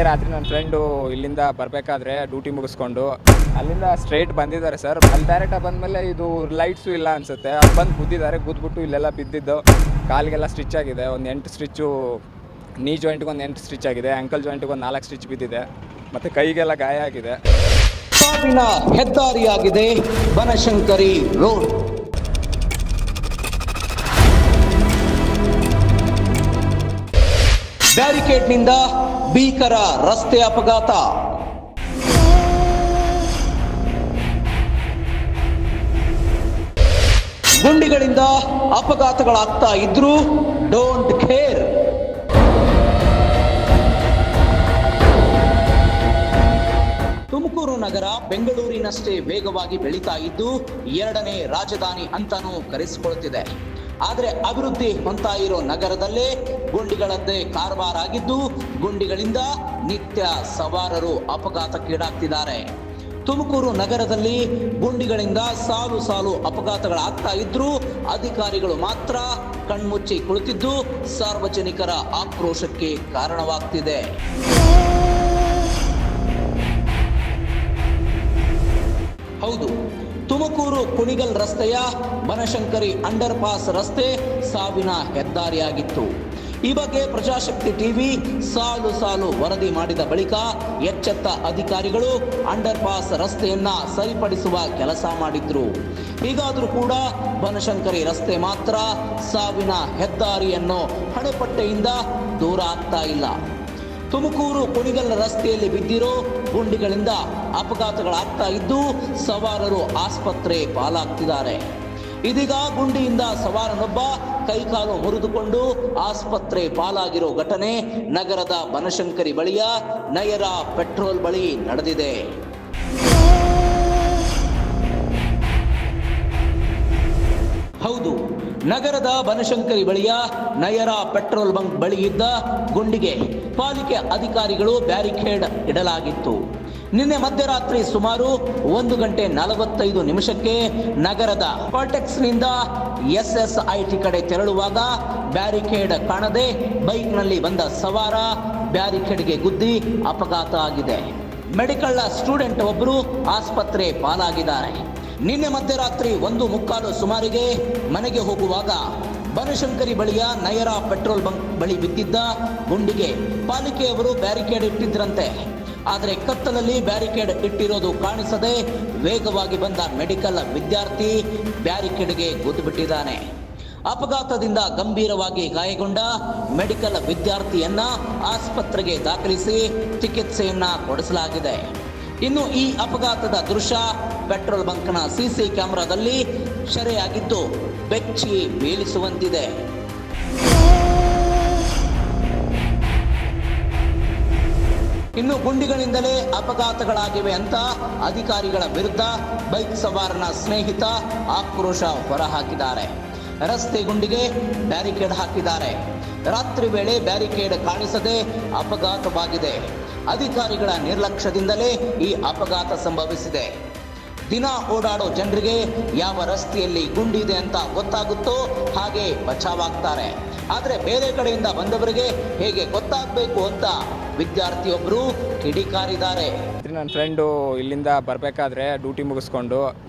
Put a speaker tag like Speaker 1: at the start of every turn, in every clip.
Speaker 1: ರಾತ್ರಿ ನನ್ನ ಫ್ರೆಂಡು ಇಲ್ಲಿಂದ ಬರಬೇಕಾದ್ರೆ ಡ್ಯೂಟಿ ಮುಗಿಸ್ಕೊಂಡು ಅಲ್ಲಿಂದ ಸ್ಟ್ರೈಟ್ ಬಂದಿದ್ದಾರೆ ಸರ್. ಅಲ್ಲಿ ಡೈರೆಕ್ಟಾಗಿ ಬಂದಮೇಲೆ ಇದು ಲೈಟ್ಸು ಇಲ್ಲ ಅನಿಸುತ್ತೆ, ಅಲ್ಲಿ ಬಂದು ಗುದ್ದಿದ್ದಾರೆ. ಗುದ್ಬಿಟ್ಟು ಇಲ್ಲೆಲ್ಲ ಬಿದ್ದಿದ್ದು, ಕಾಲಿಗೆಲ್ಲ ಸ್ಟಿಚ್ ಆಗಿದೆ. ಒಂದು 8 ಸ್ಟಿಚ್ಚು, ನೀ ಜಾಯಿಂಟ್ಗೆ ಒಂದು 8 ಸ್ಟಿಚ್ ಆಗಿದೆ, ಆ್ಯಂಕಲ್ ಜಾಯಿಂಟ್ಗೆ ಒಂದು 4 ಸ್ಟಿಚ್ ಬಿದ್ದಿದೆ, ಮತ್ತು ಕೈಗೆಲ್ಲ ಗಾಯ ಆಗಿದೆ.
Speaker 2: ಸಾವಿನ ಹೆದ್ದಾರಿಯಾಗಿದೆ ಬನಶಂಕರಿ ರೋಡ್. ಬ್ಯಾರಿಕೇಡ್ನಿಂದ ಭೀಕರ ರಸ್ತೆ ಅಪಘಾತ. ಗುಂಡಿಗಳಿಂದ ಅಪಘಾತಗಳಾಗ್ತಾ ಇದ್ರೂ ಡೋಂಟ್ ಕೇರ್. ತುಮಕೂರು ನಗರ ಬೆಂಗಳೂರಿನಷ್ಟೇ ವೇಗವಾಗಿ ಬೆಳೀತಾ ಇದ್ದು 2ನೇ ರಾಜಧಾನಿ ಅಂತಾನೂ ಕರೆಸಿಕೊಳ್ಳುತ್ತಿದೆ. ಆದರೆ ಅಭಿವೃದ್ಧಿ ಹೊಂತಾ ಇರೋ ನಗರದಲ್ಲೇ ಗುಂಡಿಗಳದ್ದೇ ಕಾರವಾರ ಆಗಿದ್ದು, ಗುಂಡಿಗಳಿಂದ ನಿತ್ಯ ಸವಾರರು ಅಪಘಾತಕ್ಕೀಡಾಗ್ತಿದ್ದಾರೆ. ತುಮಕೂರು ನಗರದಲ್ಲಿ ಗುಂಡಿಗಳಿಂದ ಸಾಲು ಸಾಲು ಅಪಘಾತಗಳಾಗ್ತಾ ಇದ್ರೂ ಅಧಿಕಾರಿಗಳು ಮಾತ್ರ ಕಣ್ಮುಚ್ಚಿ ಕುಳಿತಿದ್ದು ಸಾರ್ವಜನಿಕರ ಆಕ್ರೋಶಕ್ಕೆ ಕಾರಣವಾಗ್ತಿದೆ. ಹೌದು, ತುಮಕೂರು ಕುಣಿಗಲ್ ರಸ್ತೆಯ ಬನಶಂಕರಿ ಅಂಡರ್ ಪಾಸ್ ರಸ್ತೆ ಸಾವಿನ ಹೆದ್ದಾರಿಯಾಗಿತ್ತು. ಈ ಬಗ್ಗೆ ಪ್ರಜಾಶಕ್ತಿ ಟಿವಿ ಸಾಲು ಸಾಲು ವರದಿ ಮಾಡಿದ ಬಳಿಕ ಎಚ್ಚೆತ್ತ ಅಧಿಕಾರಿಗಳು ಅಂಡರ್ ಪಾಸ್ ರಸ್ತೆಯನ್ನ ಸರಿಪಡಿಸುವ ಕೆಲಸ ಮಾಡಿದ್ರು. ಹೀಗಾದರೂ ಕೂಡ ಬನಶಂಕರಿ ರಸ್ತೆ ಮಾತ್ರ ಸಾವಿನ ಹೆದ್ದಾರಿಯನ್ನು ಹಣೆಪಟ್ಟೆಯಿಂದ ದೂರ ಆಗ್ತಾ ಇಲ್ಲ. ತುಮಕೂರು ಕುಣಿಗಲ್ ರಸ್ತೆಯಲ್ಲಿ ಬಿದ್ದಿರೋ ಗುಂಡಿಗಳಿಂದ ಅಪಘಾತಗಳಾಗ್ತಾ ಇದ್ದು ಸವಾರರು ಆಸ್ಪತ್ರೆ ಪಾಲಾಗ್ತಿದ್ದಾರೆ. ಇದೀಗ ಗುಂಡಿಯಿಂದ ಸವಾರನೊಬ್ಬ ಕೈಕಾಲು ಮುರಿದುಕೊಂಡು ಆಸ್ಪತ್ರೆ ಪಾಲಾಗಿರೋ ಘಟನೆ ನಗರದ ಬನಶಂಕರಿ ಬಳಿಯ ನಯರ ಪೆಟ್ರೋಲ್ ಬಳಿ ನಡೆದಿದೆ. ಹೌದು, ನಗರದ ಬನಶಂಕರಿ ಬಳಿಯ ನಯರ ಪೆಟ್ರೋಲ್ ಬಂಕ್ ಬಳಿ ಇದ್ದ ಗುಂಡಿಗೆ ಪಾಲಿಕೆ ಅಧಿಕಾರಿಗಳು ಬ್ಯಾರಿಕೇಡ್ ಇಡಲಾಗಿತ್ತು. ನಿನ್ನೆ ಮಧ್ಯರಾತ್ರಿ ಸುಮಾರು 1:45 ನಗರದ ಪಾಲ್ಟೆಕ್ಸ್ನಿಂದ SSIT ಕಡೆ ತೆರಳುವಾಗ ಬ್ಯಾರಿಕೇಡ್ ಕಾಣದೆ ಬೈಕ್ನಲ್ಲಿ ಬಂದ ಸವಾರ ಬ್ಯಾರಿಕೇಡ್ಗೆ ಗುದ್ದಿ ಅಪಘಾತ ಆಗಿದೆ. ಮೆಡಿಕಲ್ ಸ್ಟೂಡೆಂಟ್ ಒಬ್ಬರು ಆಸ್ಪತ್ರೆ ಪಾಲಾಗಿದ್ದಾರೆ. ನಿನ್ನೆ ಮಧ್ಯರಾತ್ರಿ 1:45 ಸುಮಾರಿಗೆ ಮನೆಗೆ ಹೋಗುವಾಗ ಬನಶಂಕರಿ ಬಳಿಯ ನಯರ ಪೆಟ್ರೋಲ್ ಬಂಕ್ ಬಳಿ ಬಿದ್ದಿದ್ದ ಗುಂಡಿಗೆ ಪಾಲಿಕೆಯವರು ಬ್ಯಾರಿಕೇಡ್ ಇಟ್ಟಿದ್ರಂತೆ. ಆದರೆ ಕತ್ತಲಲ್ಲಿ ಬ್ಯಾರಿಕೇಡ್ ಇಟ್ಟಿರೋದು ಕಾಣಿಸದೆ ವೇಗವಾಗಿ ಬಂದ ಮೆಡಿಕಲ್ ವಿದ್ಯಾರ್ಥಿ ಬ್ಯಾರಿಕೇಡ್ಗೆ ಗುದ್ದುಬಿಟ್ಟಿದ್ದಾನೆ. ಅಪಘಾತದಿಂದ ಗಂಭೀರವಾಗಿ ಗಾಯಗೊಂಡ ಮೆಡಿಕಲ್ ವಿದ್ಯಾರ್ಥಿಯನ್ನ ಆಸ್ಪತ್ರೆಗೆ ದಾಖಲಿಸಿ ಚಿಕಿತ್ಸೆಯನ್ನ ಕೊಡಿಸಲಾಗಿದೆ. ಇನ್ನು ಈ ಅಪಘಾತದ ದೃಶ್ಯ ಪೆಟ್ರೋಲ್ ಬಂಕ್ನ ಸಿಸಿ ಕ್ಯಾಮೆರಾದಲ್ಲಿ ಸೆರೆಯಾಗಿದ್ದು ಬೆಚ್ಚಿ ಬೀಳಿಸುವಂತಿದೆ. ಇನ್ನು ಗುಂಡಿಗಳಿಂದಲೇ ಅಪಘಾತಗಳಾಗಿವೆ ಅಂತ ಅಧಿಕಾರಿಗಳ ವಿರುದ್ಧ ಬೈಕ್ ಸವಾರನ ಸ್ನೇಹಿತ ಆಕ್ರೋಶ ಹೊರಹಾಕಿದ್ದಾರೆ. ರಸ್ತೆ ಗುಂಡಿಗೆ ಬ್ಯಾರಿಕೇಡ್ ಹಾಕಿದ್ದಾರೆ. ರಾತ್ರಿ ವೇಳೆ ಬ್ಯಾರಿಕೇಡ್ ಕಾಣಿಸದೆ ಅಪಘಾತವಾಗಿದೆ. ಅಧಿಕಾರಿಗಳ ನಿರ್ಲಕ್ಷ್ಯದಿಂದಲೇ ಈ ಅಪಘಾತ ಸಂಭವಿಸಿದೆ. ದಿನ ಓಡಾಡೋ ಜನರಿಗೆ ಯಾವ ರಸ್ತೆಯಲ್ಲಿ ಗುಂಡಿ ಇದೆ ಅಂತ ಗೊತ್ತಾಗುತ್ತೋ ಹಾಗೆ ಬಚಾವಾಗ್ತಾರೆ. ಆದರೆ ಬೇರೆ ಕಡೆಯಿಂದ ಬಂದವರಿಗೆ ಹೇಗೆ ಗೊತ್ತಾಗಬೇಕು ಅಂತ ವಿದ್ಯಾರ್ಥಿಯೊಬ್ಬರು ಕಿಡಿಕಾರಿದ್ದಾರೆ.
Speaker 1: ನನ್ನ ಫ್ರೆಂಡು ಇಲ್ಲಿಂದ ಬರಬೇಕಾದ್ರೆ ಡ್ಯೂಟಿ ಮುಗಿಸ್ಕೊಂಡು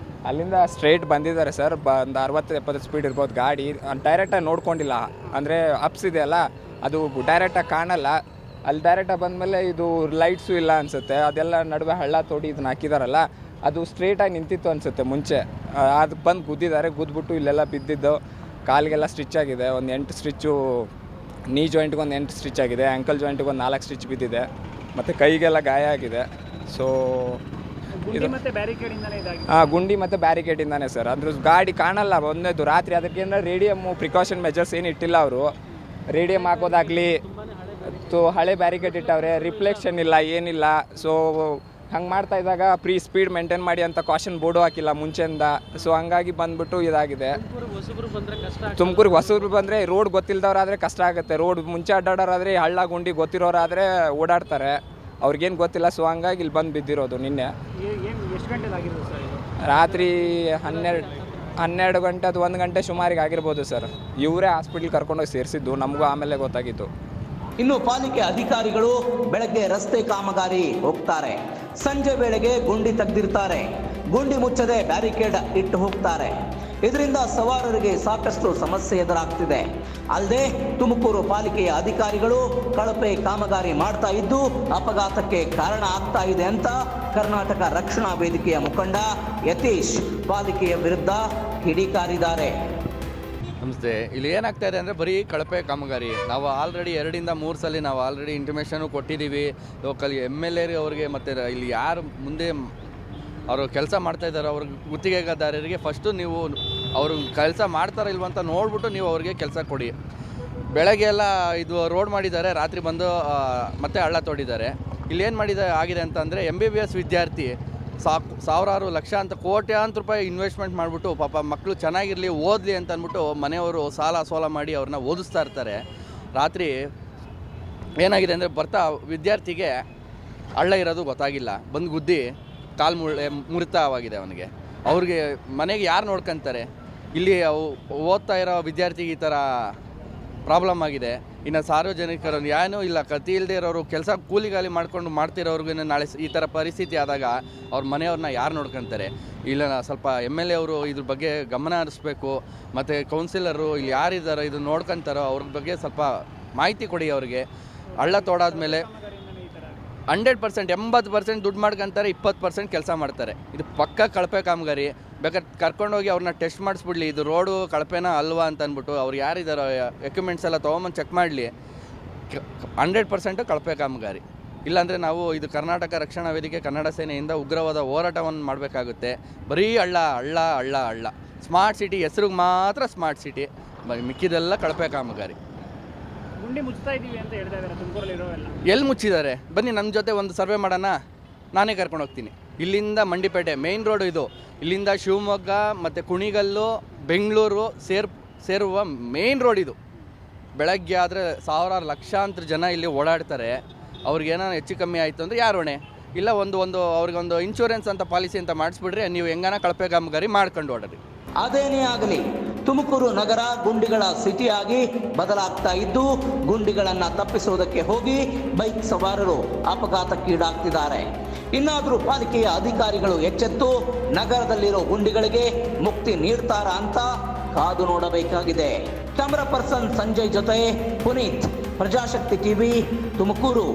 Speaker 1: ಅಲ್ಲಿಂದ ಸ್ಟ್ರೈಟ್ ಬಂದಿದ್ದಾರೆ ಸರ್. ಒಂದು 60-70 ಸ್ಪೀಡ್ ಇರ್ಬೋದು ಗಾಡಿ. ಡೈರೆಕ್ಟಾಗಿ ನೋಡ್ಕೊಂಡಿಲ್ಲ, ಅಂದರೆ ಅಪ್ಸ್ ಇದೆಯಲ್ಲ ಅದು ಡೈರೆಕ್ಟಾಗಿ ಕಾಣಲ್ಲ. ಅಲ್ಲಿ ಡೈರೆಕ್ಟಾಗಿ ಬಂದಮೇಲೆ ಇದು ಲೈಟ್ಸು ಇಲ್ಲ ಅನಿಸುತ್ತೆ, ಅದೆಲ್ಲ ನಡುವೆ ಹಳ್ಳ ತೋಡಿ ಇದನ್ನ ಹಾಕಿದಾರಲ್ಲ, ಅದು ಸ್ಟ್ರೇಟಾಗಿ ನಿಂತಿತ್ತು ಅನಿಸುತ್ತೆ ಮುಂಚೆ. ಅದಕ್ಕೆ ಬಂದು ಗುದ್ದಿದ್ದಾರೆ. ಗುದ್ಬಿಟ್ಟು ಇಲ್ಲೆಲ್ಲ ಬಿದ್ದಿದ್ದು, ಕಾಲಿಗೆಲ್ಲ ಸ್ಟಿಚ್ ಆಗಿದೆ. ಒಂದು 8 ಸ್ಟಿಚ್ಚು, ನೀ ಜಾಯಿಂಟ್ಗೆ ಒಂದು 8 ಸ್ಟಿಚ್ ಆಗಿದೆ, ಆ್ಯಂಕಲ್ ಜಾಯಿಂಟ್ಗೆ ಒಂದು 4 ಸ್ಟಿಚ್ ಬಿದ್ದಿದೆ, ಮತ್ತು ಕೈಗೆಲ್ಲ ಗಾಯ ಆಗಿದೆ. ಸೊ
Speaker 3: ಗುಂಡಿ ಮತ್ತು ಬ್ಯಾರಿಕೇಡಿಂದಾನೇ ಇದಾಗಿದೆ.
Speaker 1: ಗುಂಡಿ ಮತ್ತು ಬ್ಯಾರಿಕೇಡಿಂದಾನೇ ಸರ್. ಅಂದ್ರೆ ಗಾಡಿ ಕಾಣಲ್ಲ ಒಂದೇದು ರಾತ್ರಿ. ಅದಕ್ಕೇನಾರ ರೇಡಿಯಮ್ಮು ಪ್ರಿಕಾಷನ್ ಮೆಜರ್ಸ್ ಏನು ಇಟ್ಟಿಲ್ಲ ಅವರು. ರೇಡಿಯಮ್ ಹಾಕೋದಾಗಲಿ, ಹಳೆ ಬ್ಯಾರಿಕೇಡ್ ಇಟ್ಟವ್ರೆ, ರಿಫ್ಲೆಕ್ಷನ್ ಇಲ್ಲ, ಏನಿಲ್ಲ. ಸೊ ಹಂಗೆ ಮಾಡ್ತಾ ಇದ್ದಾಗ ಸ್ಪೀಡ್ ಮೇಂಟೈನ್ ಮಾಡಿ ಅಂತ ಕಾಷನ್ ಬೋರ್ಡು ಹಾಕಿಲ್ಲ ಮುಂಚೆಯಿಂದ. ಸೊ ಹಂಗಾಗಿ ಬಂದ್ಬಿಟ್ಟು ಇದಾಗಿದೆ. ತುಮಕೂರಿಗೆ ಹೊಸಬ್ರು ಬಂದರೆ ರೋಡ್ ಗೊತ್ತಿಲ್ದವ್ರಾದರೆ ಕಷ್ಟ ಆಗುತ್ತೆ. ರೋಡ್ ಮುಂಚೆ ಅಡ್ಡಾಡೋರಾದರೆ ಹಳ್ಳ ಗುಂಡಿ ಗೊತ್ತಿರೋರಾದರೆ ಓಡಾಡ್ತಾರೆ, ಅವ್ರಿಗೇನು ಗೊತ್ತಿಲ್ಲ. ಸೊ ಹಂಗಾಗಿ ಇಲ್ಲಿ ಬಂದು ಬಿದ್ದಿರೋದು. ನಿನ್ನೆ
Speaker 3: ಎಷ್ಟು ಗಂಟೆದಾಗಿರೋದು ಸರ್?
Speaker 1: ರಾತ್ರಿ 12 ಗಂಟೆ ಅದು 1 ಗಂಟೆ ಸುಮಾರಿಗೆ ಆಗಿರ್ಬೋದು ಸರ್. ಇವರೇ ಹಾಸ್ಪಿಟ್ಲ್ ಕರ್ಕೊಂಡೋಗಿ ಸೇರಿಸಿದ್ದು, ನಮಗೂ ಆಮೇಲೆ ಗೊತ್ತಾಗಿತ್ತು.
Speaker 2: ಇನ್ನು ಪಾಲಿಕೆ ಅಧಿಕಾರಿಗಳು ಬೆಳಗ್ಗೆ ರಸ್ತೆ ಕಾಮಗಾರಿ ಹೋಗ್ತಾರೆ, ಸಂಜೆ ವೇಳೆಗೆ ಗುಂಡಿ ತೆಗೆದಿರ್ತಾರೆ, ಗುಂಡಿ ಮುಚ್ಚದೆ ಬ್ಯಾರಿಕೇಡ್ ಇಟ್ಟು ಹೋಗ್ತಾರೆ. ಇದರಿಂದ ಸವಾರರಿಗೆ ಸಾಕಷ್ಟು ಸಮಸ್ಯೆ ಎದುರಾಗ್ತಿದೆ. ಅಲ್ಲದೆ ತುಮಕೂರು ಪಾಲಿಕೆಯ ಅಧಿಕಾರಿಗಳು ಕಳಪೆ ಕಾಮಗಾರಿ ಮಾಡ್ತಾ ಇದ್ದು ಅಪಘಾತಕ್ಕೆ ಕಾರಣ ಆಗ್ತಾ ಇದೆ ಅಂತ ಕರ್ನಾಟಕ ರಕ್ಷಣಾ ವೇದಿಕೆಯ ಮುಖಂಡ ಯತೀಶ್ ಪಾಲಿಕೆಯ ವಿರುದ್ಧ ಕಿಡಿಕಾರಿದ್ದಾರೆ.
Speaker 4: ನಮಸ್ತೆ. ಇಲ್ಲಿ ಏನಾಗ್ತಾ ಇದೆ ಅಂದರೆ ಬರೀ ಕಳಪೆ ಕಾಮಗಾರಿ. ನಾವು ಆಲ್ರೆಡಿ 2-3 ಸಲ ನಾವು ಆಲ್ರೆಡಿ ಇಂಟಿಮೇಷನು ಕೊಟ್ಟಿದ್ದೀವಿ ಲೋಕಲ್ MLA ಅವ್ರಿಗೆ, ಮತ್ತು ಇಲ್ಲಿ ಯಾರು ಮುಂದೆ ಅವರು ಕೆಲಸ ಮಾಡ್ತಾ ಇದ್ದಾರೆ ಅವ್ರಿಗೆ ಗುತ್ತಿಗೆದಾರರಿಗೆ ಫಸ್ಟು ನೀವು ಅವರು ಕೆಲಸ ಮಾಡ್ತಾರ ಇಲ್ವ ಅಂತ ನೋಡ್ಬಿಟ್ಟು ನೀವು ಅವ್ರಿಗೆ ಕೆಲಸ ಕೊಡಿ. ಬೆಳಗ್ಗೆ ಎಲ್ಲ ಇದು ರೋಡ್ ಮಾಡಿದ್ದಾರೆ, ರಾತ್ರಿ ಬಂದು ಮತ್ತೆ ಹಳ್ಳ ತೋಡಿದ್ದಾರೆ. ಇಲ್ಲೇನು ಆಗಿದೆ ಅಂತಂದರೆ MBBS ವಿದ್ಯಾರ್ಥಿ ಸಾವಿರಾರು ಲಕ್ಷಾಂತರ ಕೋಟ್ಯಾಂತರ ರೂಪಾಯಿ ಇನ್ವೆಸ್ಟ್ಮೆಂಟ್ ಮಾಡಿಬಿಟ್ಟು ಪಾಪ ಮಕ್ಕಳು ಚೆನ್ನಾಗಿರಲಿ ಓದಲಿ ಅಂತ ಅಂದ್ಬಿಟ್ಟು ಮನೆಯವರು ಸಾಲ ಸೋಲ ಮಾಡಿ ಅವ್ರನ್ನ ಓದಿಸ್ತಾ ಇರ್ತಾರೆ. ರಾತ್ರಿ ಏನಾಗಿದೆ ಅಂದರೆ ಬರ್ತಾ ವಿದ್ಯಾರ್ಥಿಗೆ ಹಳ್ಳ ಇರೋದು ಗೊತ್ತಾಗಿಲ್ಲ, ಬಂದು ಗುದ್ದಿ ಕಾಲು ಮುರಿತವಾಗಿದೆ ಅವನಿಗೆ. ಅವ್ರಿಗೆ ಮನೆಗೆ ಯಾರು ನೋಡ್ಕೊತಾರೆ? ಇಲ್ಲಿ ಓದ್ತಾ ಇರೋ ವಿದ್ಯಾರ್ಥಿಗೆ ಈ ಥರ ಪ್ರಾಬ್ಲಮ್ ಆಗಿದೆ. ಇನ್ನು ಸಾರ್ವಜನಿಕರು ಏನೂ ಇಲ್ಲ, ಕತಿ ಇಲ್ಲದೆ ಇರೋರು ಕೆಲಸ ಕೂಲಿಗಾಲಿ ಮಾಡ್ಕೊಂಡು ಮಾಡ್ತಿರೋರ್ಗು ನಾಳೆ ಈ ಥರ ಪರಿಸ್ಥಿತಿ ಆದಾಗ ಅವ್ರ ಮನೆಯವ್ರನ್ನ ಯಾರು ನೋಡ್ಕೊತಾರೆ? ಇಲ್ಲ ಸ್ವಲ್ಪ MLA ಅವರು ಇದ್ರ ಬಗ್ಗೆ ಗಮನ ಹರಿಸ್ಬೇಕು. ಮತ್ತು ಕೌನ್ಸಿಲರು ಇಲ್ಲಿ ಯಾರಿದ್ದಾರೋ ಇದು ನೋಡ್ಕೊತಾರೋ ಅವ್ರ ಬಗ್ಗೆ ಸ್ವಲ್ಪ ಮಾಹಿತಿ ಕೊಡಿ ಅವ್ರಿಗೆ. ಹಳ್ಳ ತೋಡಾದ್ಮೇಲೆ 100% 80% ದುಡ್ಡು ಮಾಡ್ಕೊತಾರೆ, 20% ಕೆಲಸ ಮಾಡ್ತಾರೆ. ಇದು ಪಕ್ಕ ಕಳಪೆ ಕಾಮಗಾರಿ. ಬೇಕಾದ್ರೆ ಕರ್ಕೊಂಡೋಗಿ ಅವ್ರನ್ನ ಟೆಸ್ಟ್ ಮಾಡಿಸ್ಬಿಡ್ಲಿ, ಇದು ರೋಡು ಕಳಪೆನಾ ಅಲ್ವಾ ಅಂತ ಅಂದ್ಬಿಟ್ಟು ಅವ್ರು ಯಾರಿದ್ದಾರೋ ಎಕ್ವಿಪ್ಮೆಂಟ್ಸ್ ಎಲ್ಲ ತೊಗೊಂಬಂದು ಚೆಕ್ ಮಾಡಲಿ. 100% ಕಳಪೆ ಕಾಮಗಾರಿ. ಇಲ್ಲಾಂದರೆ ನಾವು ಇದು ಕರ್ನಾಟಕ ರಕ್ಷಣಾ ವೇದಿಕೆ ಕನ್ನಡ ಸೇನೆಯಿಂದ ಉಗ್ರವಾದ ಹೋರಾಟವನ್ನು ಮಾಡಬೇಕಾಗುತ್ತೆ. ಬರೀ ಹಳ್ಳ ಹಳ್ಳ ಹಳ್ಳ ಹಳ್ಳ. ಸ್ಮಾರ್ಟ್ ಸಿಟಿ ಹೆಸ್ರಿಗೆ ಮಾತ್ರ ಸ್ಮಾರ್ಟ್ ಸಿಟಿ, ಮಿಕ್ಕಿದೆಲ್ಲ ಕಳಪೆ ಕಾಮಗಾರಿ.
Speaker 3: ಗುಂಡಿ ಮುಚ್ತಾ ಇದ್ದೀವಿ ಅಂತ ಹೇಳ್ತಾ ಇದ್ದಾರೆ ತುಮಕೂರಲ್ಲಿ ಇರೋವೆಲ್ಲ.
Speaker 4: ಎಲ್ಲಿ ಮುಚ್ಚಿದ್ದಾರೆ? ಬನ್ನಿ ನಮ್ಮ ಜೊತೆ ಒಂದು ಸರ್ವೆ ಮಾಡೋಣ, ನಾನೇ ಕರ್ಕೊಂಡು ಹೋಗ್ತೀನಿ. ಇಲ್ಲಿಂದ ಮಂಡಿಪೇಟೆ ಮೇಯ್ನ್ ರೋಡು ಇದು. ಇಲ್ಲಿಂದ ಶಿವಮೊಗ್ಗ ಮತ್ತು ಕುಣಿಗಲ್ಲು ಬೆಂಗಳೂರು ಸೇರುವ ಮೇಯ್ನ್ ರೋಡ್ ಇದು. ಬೆಳಗ್ಗೆ ಆದರೆ ಸಾವಿರಾರು ಲಕ್ಷಾಂತರ ಜನ ಇಲ್ಲಿ ಓಡಾಡ್ತಾರೆ. ಅವ್ರಿಗೇನೋ ಹೆಚ್ಚು ಕಮ್ಮಿ ಆಯಿತು ಅಂದರೆ ಯಾರು ಹೊಣೆ? ಇಲ್ಲ ಒಂದು ಅವ್ರಿಗೊಂದು ಇನ್ಶೂರೆನ್ಸ್ ಅಂತ ಪಾಲಿಸಿ ಅಂತ ಮಾಡಿಸ್ಬಿಡ್ರಿ, ನೀವು ಹೆಂಗಾನ ಕಳಪೆ ಕಾಮಗಾರಿ ಮಾಡ್ಕೊಂಡು ಓಡಾಡ್ರಿ.
Speaker 2: ಅದೇನೇ ಆಗಲಿ, ತುಮಕೂರು ನಗರ ಗುಂಡಿಗಳ ಸಿಟಿಯಾಗಿ ಬದಲಾಗ್ತಾ ಇದ್ದು ಗುಂಡಿಗಳನ್ನು ತಪ್ಪಿಸುವುದಕ್ಕೆ ಹೋಗಿ ಬೈಕ್ ಸವಾರರು ಅಪಘಾತಕ್ಕೀಡಾಗ್ತಿದ್ದಾರೆ. ಇನ್ನಾದರೂ ಪಾಲಿಕೆಯ ಅಧಿಕಾರಿಗಳು ಎಚ್ಚೆತ್ತು ನಗರದಲ್ಲಿರೋ ಗುಂಡಿಗಳಿಗೆ ಮುಕ್ತಿ ನೀಡ್ತಾರಾ ಅಂತ ಕಾದು ನೋಡಬೇಕಾಗಿದೆ. ಕ್ಯಾಮರಾ ಪರ್ಸನ್ ಸಂಜಯ್ ಜೊತೆ ಪುನೀತ್, ಪ್ರಜಾಶಕ್ತಿ ಟಿವಿ, ತುಮಕೂರು.